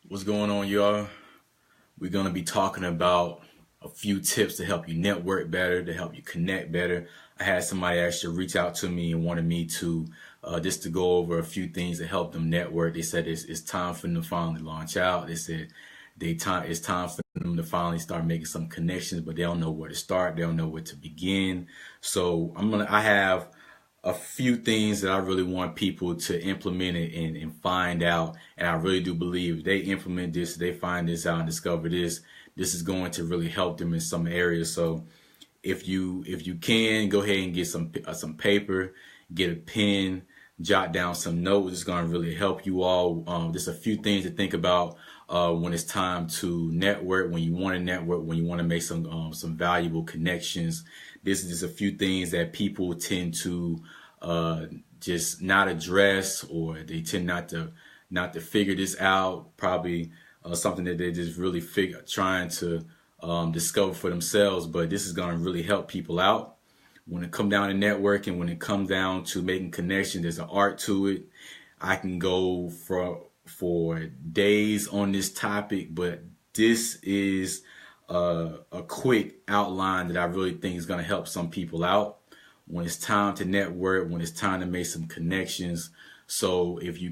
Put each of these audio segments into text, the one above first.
What's going on, y'all? We're going to be talking about a few tips to help you network better, to help you connect better. I had somebody actually reach out to me and wanted me to just to go over a few things to help them network. They said it's time for them to finally launch out. They said it's time for them to finally start making some connections, but they don't know where to start. They don't know where to begin. So I have a few things that I really want people to implement it and find out. And I really do believe if they implement this, they find this out and discover this is going to really help them in some areas. So if you can go ahead and get some paper, get a pen, jot down some notes. It's going to really help you all. Just a few things to think about when it's time to network, when you want to network, when you want to make some valuable connections. This is just a few things that people tend to just not address, or they tend not to figure this out. Probably something that they just really trying to discover for themselves. But this is going to really help people out when it comes down to networking. When it comes down to making connections, there's an art to it. I can go for days on this topic, but this is a quick outline that I really think is going to help some people out when it's time to network, when it's time to make some connections. So if you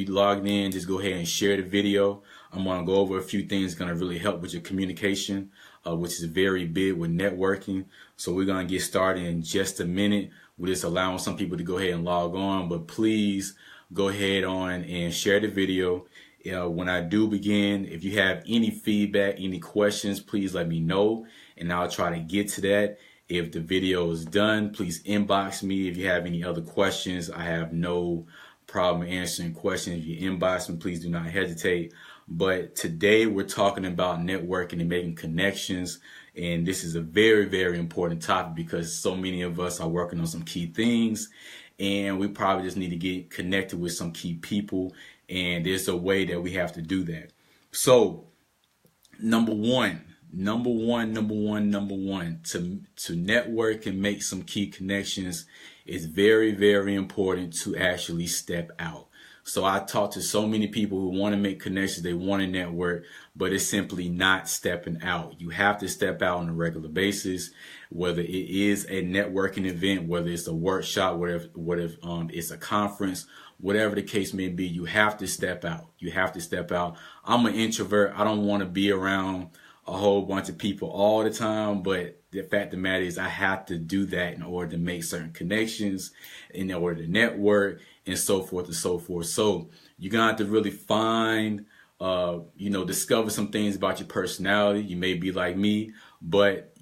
log in, just go ahead and share the video. I'm going to go over a few things going to really help with your communication, which is very big with networking. So we're going to get started in just a minute. We're just allowing some people to go ahead and log on, but please go ahead on and share the video. When I do begin, if you have any feedback, any questions, please let me know, and I'll try to get to that. If the video is done, please inbox me. If you have any other questions, I have no problem answering questions. If you inbox me, please do not hesitate. But today we're talking about networking and making connections. And this is a very, very important topic because so many of us are working on some key things, and we probably just need to get connected with some key people. And there's a way that we have to do that. So number one, to network and make some key connections, is very, very important to actually step out. So I talk to so many people who want to make connections, they want to network, but it's simply not stepping out. You have to step out on a regular basis, whether it is a networking event, whether it's a workshop, whatever it's a conference, whatever the case may be. You have to step out. You have to step out. I'm an introvert. I don't want to be around a whole bunch of people all the time, but the fact of the matter is I have to do that in order to make certain connections, in order to network, and so forth and so forth. So you're gonna have to really find, discover some things about your personality. You may be like me, but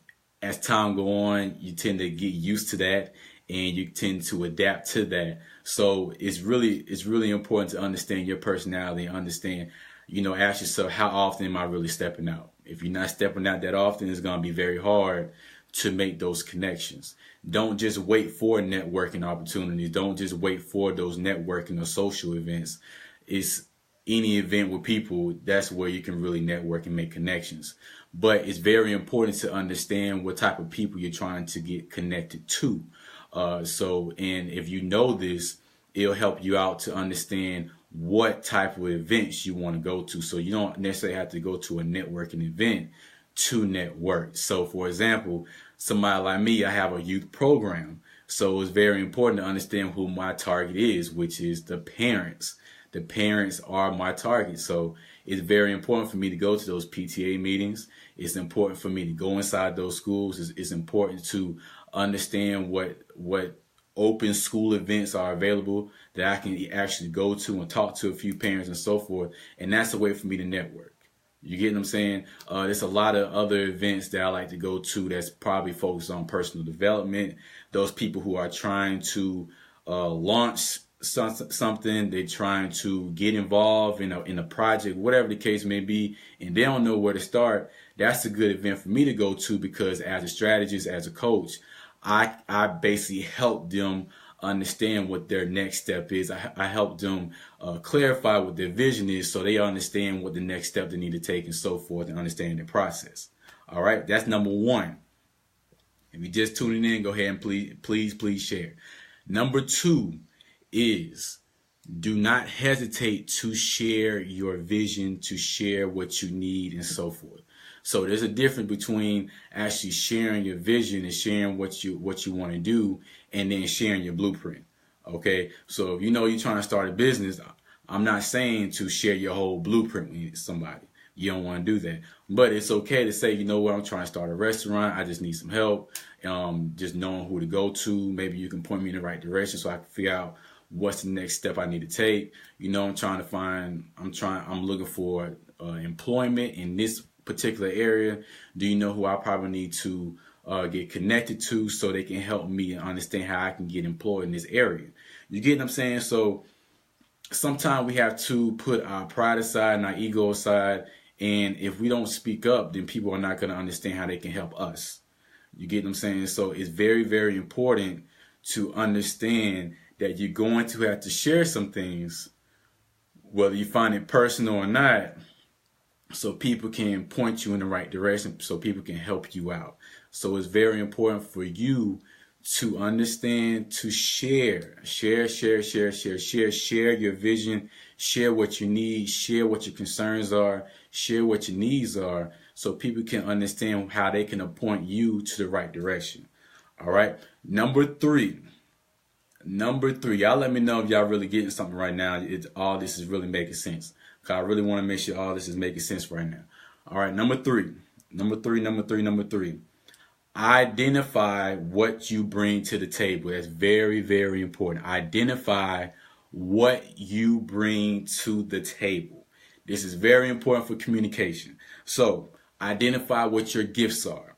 as time go on, you tend to get used to that, and you tend to adapt to that. So it's really important to understand your personality and understand, ask yourself, how often am I really stepping out? If you're not stepping out that often, it's going to be very hard to make those connections. Don't just wait for networking opportunities. Don't just wait for those networking or social events. It's any event with people, that's where you can really network and make connections. But it's very important to understand what type of people you're trying to get connected to. And if you know this, it'll help you out to understand what type of events you want to go to. So you don't necessarily have to go to a networking event to network. So for example, somebody like me, I have a youth program. So it's very important to understand who my target is, which is the parents. The parents are my target. So it's very important for me to go to those PTA meetings. It's important for me to go inside those schools. It's important to understand what open school events are available that I can actually go to and talk to a few parents and so forth. And that's a way for me to network. You get what I'm saying? There's a lot of other events that I like to go to that's probably focused on personal development. Those people who are trying to launch something, they're trying to get involved in a project, whatever the case may be, and they don't know where to start. That's a good event for me to go to, because as a strategist, as a coach, I basically help them understand what their next step is. I help them clarify what their vision is, so they understand what the next step they need to take and so forth, and understand the process. All right, that's number one. If you're just tuning in, go ahead and please share. Number two is do not hesitate to share your vision, to share what you need, and so forth. So there's a difference between actually sharing your vision and sharing what you want to do, and then sharing your blueprint. Okay, so if you know you're trying to start a business, I'm not saying to share your whole blueprint with somebody. You don't want to do that. But it's okay to say, you know what, I'm trying to start a restaurant. I just need some help. Just knowing who to go to. Maybe you can point me in the right direction so I can figure out what's the next step I need to take. You know, I'm looking for employment in this particular area. Do you know who I probably need to get connected to so they can help me understand how I can get employed in this area? You get what I'm saying? So sometimes we have to put our pride aside and our ego aside. And if we don't speak up, then people are not going to understand how they can help us. You get what I'm saying? So it's very, very important to understand that you're going to have to share some things, whether you find it personal or not, so people can point you in the right direction, so people can help you out. So it's very important for you to understand, to share your vision, share what you need, share what your concerns are, share what your needs are, so people can understand how they can point you to the right direction. All right. Number three, y'all let me know if y'all really getting something right now. All this is really making sense. Cause I really want to make sure all this is making sense right now. All right. Number three. Identify what you bring to the table. That's very, very important. Identify what you bring to the table. This is very important for communication. So identify what your gifts are.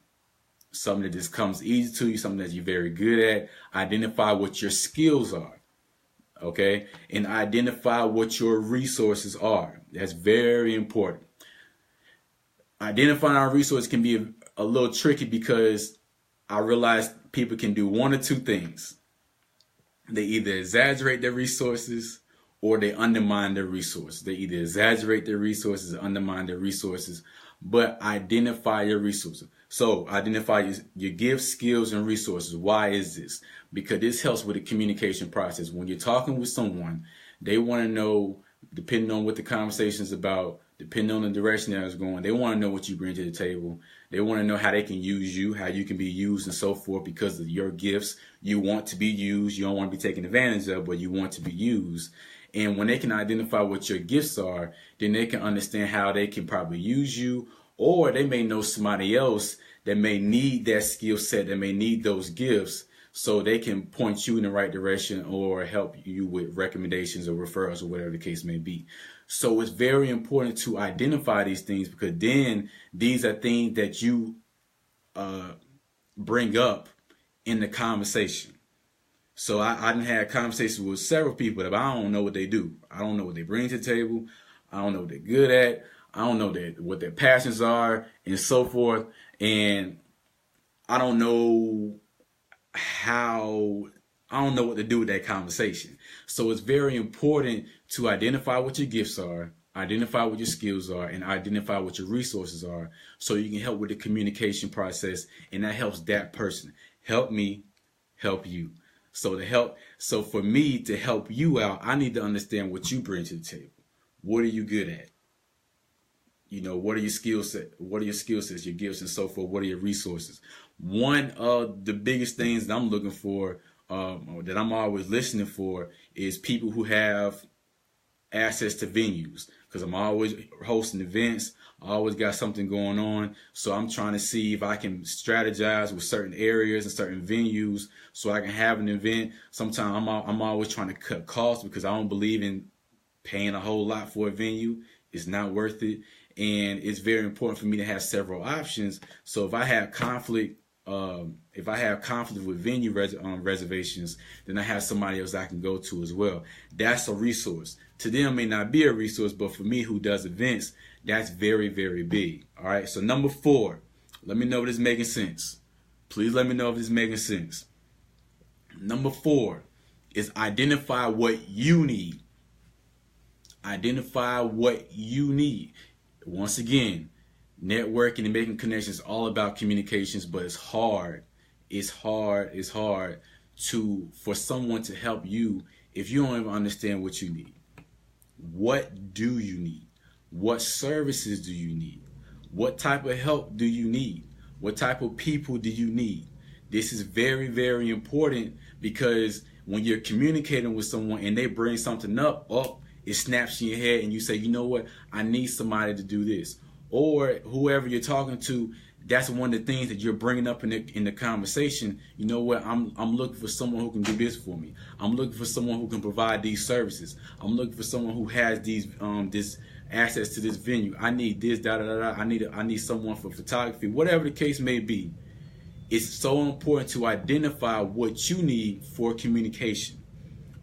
Something that just comes easy to you, something that you're very good at. Identify what your skills are. Okay? And identify what your resources are. That's very important. Identifying our resources can be a little tricky because I realize people can do one or two things. They either exaggerate their resources or they undermine their resources. They either exaggerate their resources or undermine their resources. But identify your resources. So identify your gifts, skills, and resources. Why is this? Because this helps with the communication process. When you're talking with someone, they want to know, depending on what the conversation is about, depending on the direction that it's going, they want to know what you bring to the table. They want to know how they can use you, how you can be used and so forth because of your gifts. You want to be used. You don't want to be taken advantage of, but you want to be used. And when they can identify what your gifts are, then they can understand how they can probably use you, or they may know somebody else that may need that skill set, that may need those gifts, so they can point you in the right direction or help you with recommendations or referrals or whatever the case may be. So it's very important to identify these things, because then these are things that you bring up in the conversation. So I done had conversations with several people that I don't know what they do. I don't know what they bring to the table. I don't know what they're good at. I don't know what their passions are and so forth. And I don't know what to do with that conversation. So it's very important to identify what your gifts are, identify what your skills are, and identify what your resources are, so you can help with the communication process, and that helps that person. Help me, help you. So for me to help you out, I need to understand what you bring to the table. What are you good at? You know, what are your skill sets? What are your skill sets, your gifts, and so forth? What are your resources? One of the biggest things that I'm looking for, that I'm always listening for, is people who have access to venues, because I'm always hosting events. I always got something going on. So I'm trying to see if I can strategize with certain areas and certain venues so I can have an event. Sometimes I'm always trying to cut costs, because I don't believe in paying a whole lot for a venue. It's not worth it. And it's very important for me to have several options. So if I have conflict, with venue reservations, then I have somebody else I can go to as well. That's a resource. To them, may not be a resource, but for me, who does events, that's very, very big. All right. So number 4, let me know if this is making sense. Please let me know if this is making sense. Number 4 is identify what you need. Identify what you need. Once again, networking and making connections is all about communications, but it's hard. It's hard for someone to help you if you don't even understand what you need? What do you need? What services do you need? What type of help do you need? What type of people do you need? This is very, very important, because when you're communicating with someone and they bring something up, it snaps in your head and you say, you know what, I need somebody to do this. Or whoever you're talking to, that's one of the things that you're bringing up in the conversation. You know what, I'm looking for someone who can do this for me. I'm looking for someone who can provide these services. I'm looking for someone who has these this access to this venue. I need this, da da da da. I need someone for photography. Whatever the case may be, it's so important to identify what you need for communication.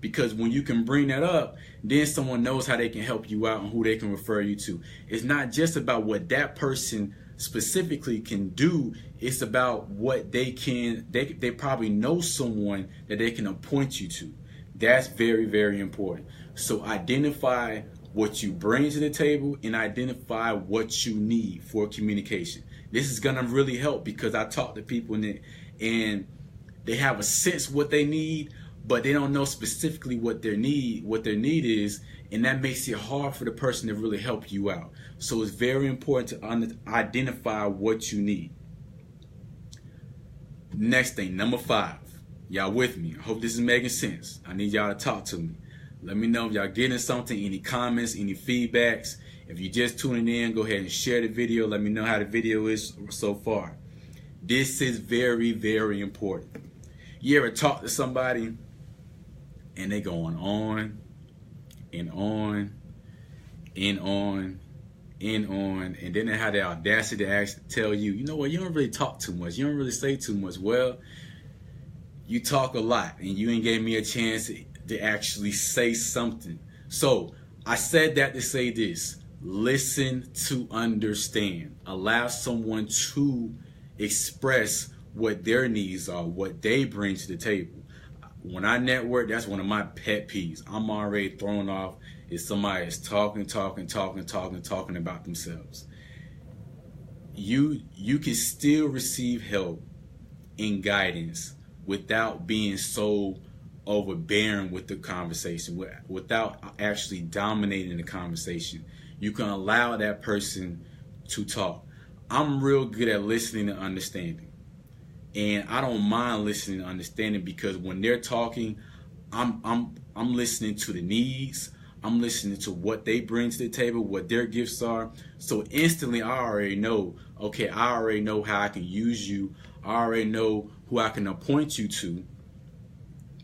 Because when you can bring that up, then someone knows how they can help you out and who they can refer you to. It's not just about what that person specifically can do. It's about what they can. They probably know someone that they can appoint you to. That's very, very important. So identify what you bring to the table and identify what you need for communication. This is gonna really help, because I talk to people and they have a sense what they need, but they don't know specifically what their need is, and that makes it hard for the person to really help you out. So it's very important to identify what you need. Next thing, number 5. Y'all with me? I hope this is making sense. I need y'all to talk to me. Let me know if y'all getting something, any comments, any feedbacks. If you're just tuning in, go ahead and share the video. Let me know how the video is so far. This is very, very important. You ever talk to somebody and they going on and on and on and on, and then they have the audacity to actually tell you, you know what, you don't really talk too much. You don't really say too much. Well, you talk a lot and you ain't gave me a chance to actually say something. So I said that to say this: listen to understand. Allow someone to express what their needs are, what they bring to the table. When I network, that's one of my pet peeves. I'm already thrown off if somebody is talking about themselves. You can still receive help and guidance without being so overbearing with the conversation, without actually dominating the conversation. You can allow that person to talk. I'm real good at listening and understanding. And I don't mind listening and understanding, because when they're talking, I'm listening to the needs. I'm listening to what they bring to the table, what their gifts are. So instantly I already know, okay, I already know how I can use you. I already know who I can appoint you to,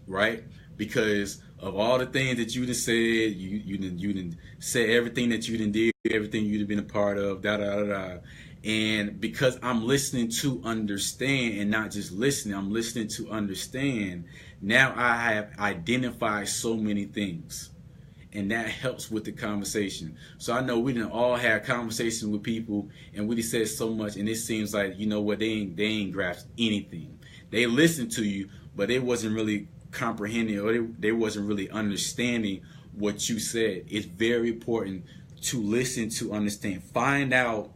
right? Because of all the things that you done said, you done said everything that you done did, everything you done been a part of, da da da da. And because I'm listening to understand and not just listening, I'm listening to understand. Now I have identified so many things, and that helps with the conversation. So I know we done all had conversations with people, and we said so much, and it seems like, you know what, they ain't grasped anything. They listened to you, but they wasn't really comprehending, or they wasn't really understanding what you said. It's very important to listen to understand. Find out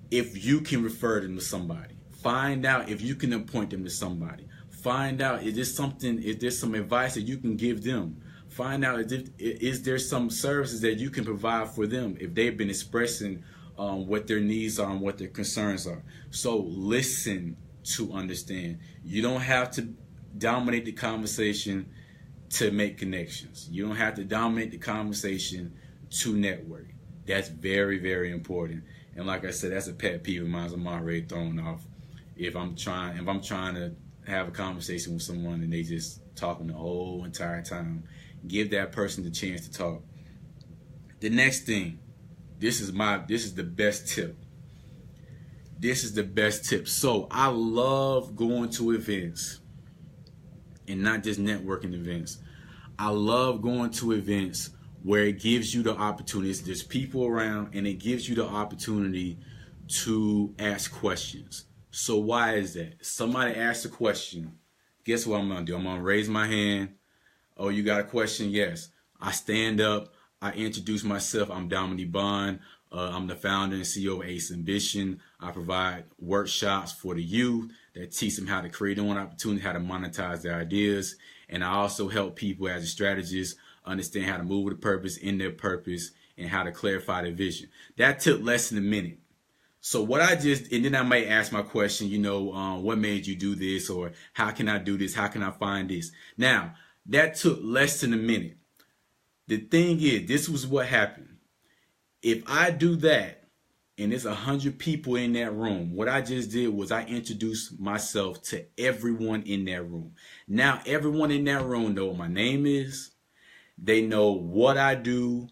if you can refer them to somebody. Find out if you can appoint them to somebody. Find out, is there some advice that you can give them? Find out, is there some services that you can provide for them if they've been expressing what their needs are and what their concerns are. So listen to understand. You don't have to dominate the conversation to make connections. You don't have to dominate the conversation to network. That's very, very important. And like I said, that's a pet peeve of mine. I'm already thrown off if I'm trying to have a conversation with someone and they just talking the whole entire time. Give that person the chance to talk. The next thing, this is the best tip. This is the best tip. So I love going to events, and not just networking events. I love going to events where it gives you the opportunities. There's people around, and it gives you the opportunity to ask questions. So why is that? Somebody asks a question. Guess what I'm gonna do? I'm gonna raise my hand. Oh, you got a question? Yes. I stand up. I introduce myself. I'm Dominique Bond. I'm the founder and CEO of Ace Ambition. I provide workshops for the youth that teach them how to create their own opportunity, how to monetize their ideas. And I also help people as a strategist understand how to move with a purpose, in their purpose, and how to clarify their vision. That took less than a minute. So what I just, and then I might ask my question, what made you do this, or how can I do this? How can I find this? Now, that took less than a minute. The thing is, this was what happened. If I do that, and there's 100 people in that room, what I just did was I introduced myself to everyone in that room. Now, everyone in that room know what my name is. They know what I do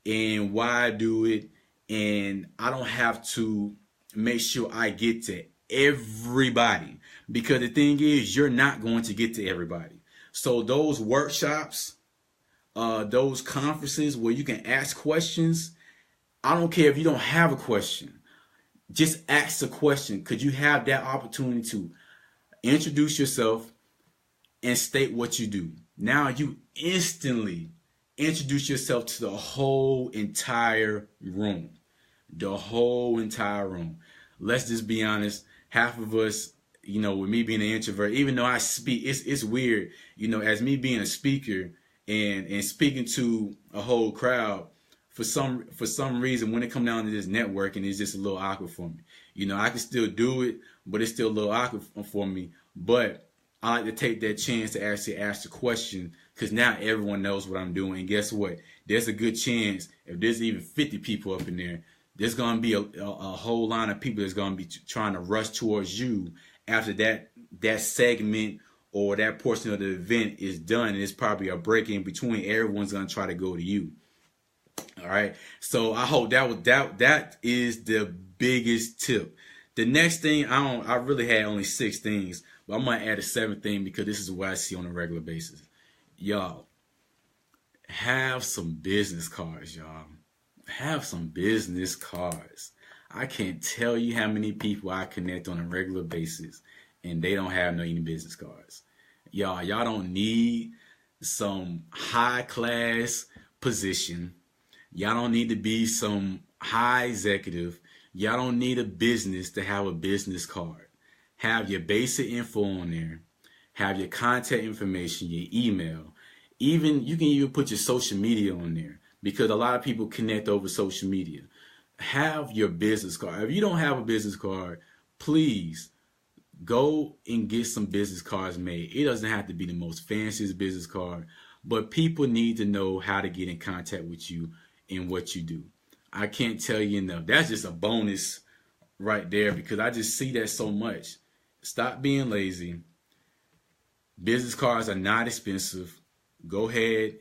and why I do it. And I don't have to make sure I get to everybody, because the thing is, you're not going to get to everybody. So those workshops, those conferences where you can ask questions, I don't care if you don't have a question, just ask a question. Could you have that opportunity to introduce yourself and state what you do? Now you instantly introduce yourself to the whole entire room. The whole entire room. Let's just be honest. Half of us, with me being an introvert, even though I speak, it's weird, as me being a speaker and speaking to a whole crowd, for some reason, when it comes down to this networking, it's just a little awkward for me. I can still do it, but it's still a little awkward for me. But I like to take that chance to actually ask the question, because now everyone knows what I'm doing. And guess what? There's a good chance, if there's even 50 people up in there, there's going to be a whole line of people that's going to be trying to rush towards you after that segment or that portion of the event is done. And it's probably a break in between. Everyone's going to try to go to you. All right. So I hope that is the biggest tip. The next thing, I really had only 6 things, but I'm going to add a 7th thing, because this is what I see on a regular basis. Y'all, have some business cards, y'all. Have some business cards. I can't tell you how many people I connect on a regular basis and they don't have no any business cards. Y'all don't need some high class position. Y'all don't need to be some high executive. Y'all don't need a business to have a business card. Have your basic info on there. Have your contact information, your email. You can even put your social media on there, because a lot of people connect over social media. Have your business card. If you don't have a business card, please go and get some business cards made. It doesn't have to be the most fanciest business card, but people need to know how to get in contact with you and what you do. I can't tell you enough. That's just a bonus right there, because I just see that so much. Stop being lazy. Business cards are not expensive. Go ahead,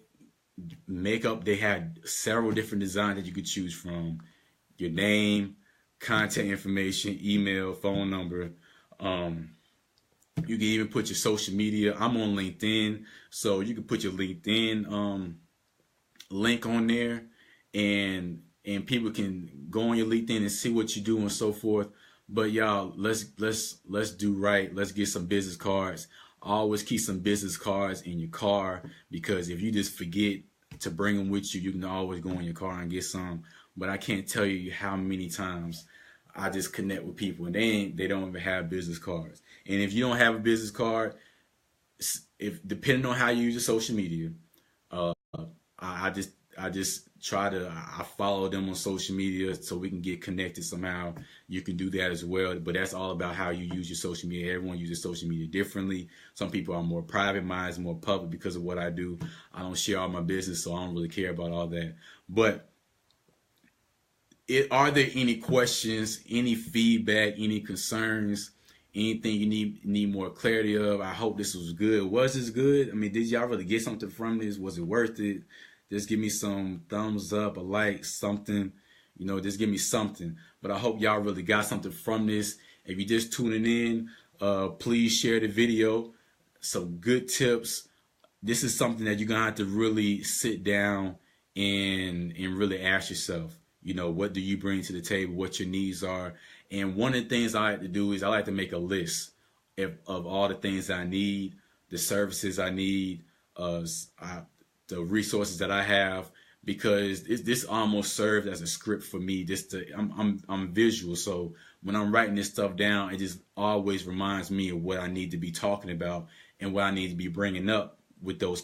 they had several different designs that you could choose from. Your name, contact information, email, phone number. You can even put your social media. I'm on LinkedIn, so you can put your LinkedIn link on there, and people can go on your LinkedIn and see what you do and so forth. But y'all, let's do right. Let's get some business cards. Always keep some business cards in your car, because if you just forget to bring them with you, you can always go in your car and get some. But I can't tell you how many times I just connect with people and they don't even have business cards. And if you don't have a business card, depending on how you use your social media, I just I follow them on social media so we can get connected somehow. You can do that as well, but that's all about how you use your social media. Everyone uses social media differently. Some people are more private, mine's more public because of what I do. I don't share all my business, so I don't really care about all that. But are there any questions, any feedback, any concerns, anything you need more clarity of? I hope this was good. Was this good? I mean, did y'all really get something from this? Was it worth it? Just give me some thumbs up, a like, something, just give me something. But I hope y'all really got something from this. If you're just tuning in, please share the video. Some good tips. This is something that you're going to have to really sit down and really ask yourself, what do you bring to the table, what your needs are. And one of the things I like to do is I like to make a list of all the things I need, the services I need, the resources that I have, because this almost served as a script for me. I'm visual, so when I'm writing this stuff down, it just always reminds me of what I need to be talking about and what I need to be bringing up with those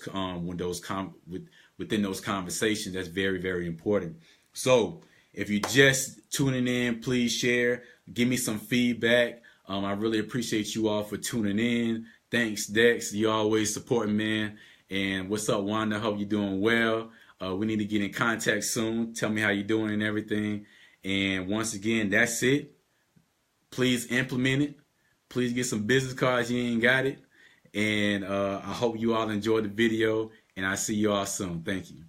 within those conversations. That's very, very important. So if you're just tuning in, please share, give me some feedback. I really appreciate you all for tuning in. Thanks, Dex. You always supporting, man. And what's up, Wanda? Hope you're doing well. We need to get in contact soon. Tell me how you're doing and everything. And once again, that's it. Please implement it. Please get some business cards. You ain't got it. And I hope you all enjoyed the video. And I'll see you all soon. Thank you.